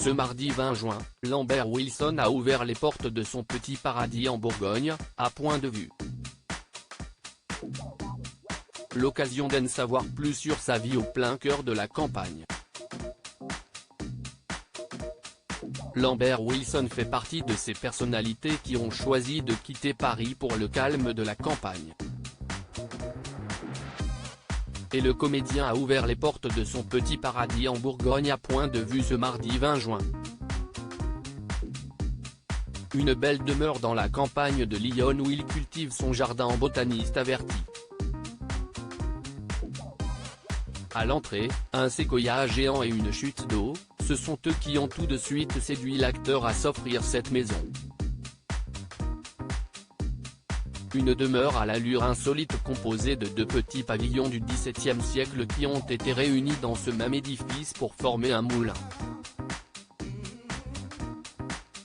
Ce mardi 20 juin, Lambert Wilson a ouvert les portes de son petit paradis en Bourgogne, à Point de Vue. L'occasion d'en savoir plus sur sa vie au plein cœur de la campagne. Lambert Wilson fait partie de ces personnalités qui ont choisi de quitter Paris pour le calme de la campagne. Et le comédien a ouvert les portes de son petit paradis en Bourgogne à Point de Vue ce mardi 20 juin. Une belle demeure dans la campagne de Lyon où il cultive son jardin en botaniste averti. À l'entrée, un séquoia géant et une chute d'eau, ce sont eux qui ont tout de suite séduit l'acteur à s'offrir cette maison. Une demeure à l'allure insolite composée de deux petits pavillons du XVIIe siècle qui ont été réunis dans ce même édifice pour former un moulin.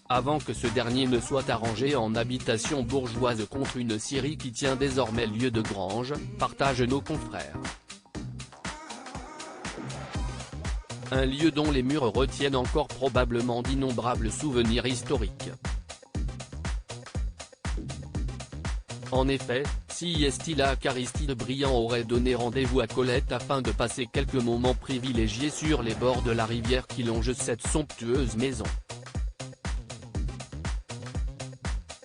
Avant que ce dernier ne soit arrangé en habitation bourgeoise contre une scierie qui tient désormais lieu de grange, partagent nos confrères. Un lieu dont les murs retiennent encore probablement d'innombrables souvenirs historiques. En effet, si Estilla Caristide Briand aurait donné rendez-vous à Colette afin de passer quelques moments privilégiés sur les bords de la rivière qui longe cette somptueuse maison.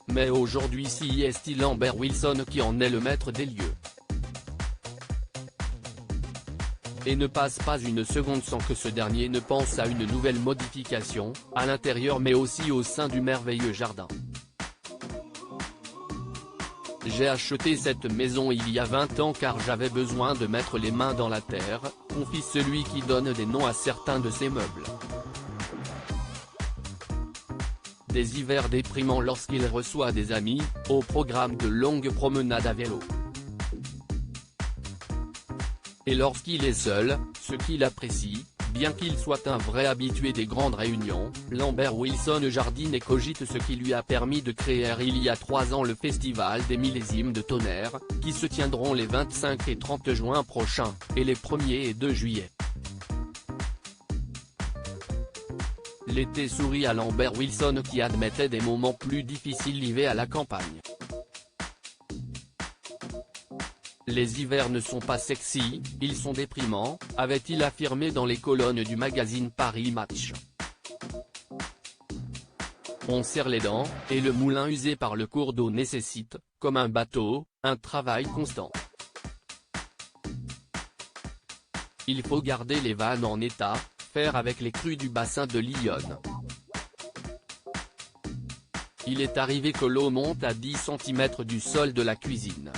Mais aujourd'hui c'est Lambert Wilson qui en est le maître des lieux. Et ne passe pas une seconde sans que ce dernier ne pense à une nouvelle modification, à l'intérieur mais aussi au sein du merveilleux jardin. J'ai acheté cette maison il y a 20 ans car j'avais besoin de mettre les mains dans la terre, confie celui qui donne des noms à certains de ses meubles. Des hivers déprimants lorsqu'il reçoit des amis, au programme de longues promenades à vélo. Et lorsqu'il est seul, ce qu'il apprécie, bien qu'il soit un vrai habitué des grandes réunions, Lambert Wilson jardine et cogite ce qui lui a permis de créer il y a 3 ans le Festival des Millésimes de Tonnerre, qui se tiendront les 25 et 30 juin prochains, et les 1er et 2 juillet. L'été sourit à Lambert Wilson qui admettait des moments plus difficiles liés à la campagne. Les hivers ne sont pas sexy, ils sont déprimants, avait-il affirmé dans les colonnes du magazine Paris Match. On serre les dents, et le moulin usé par le cours d'eau nécessite, comme un bateau, un travail constant. Il faut garder les vannes en état, faire avec les crues du bassin de Lyon. Il est arrivé que l'eau monte à 10 cm du sol de la cuisine.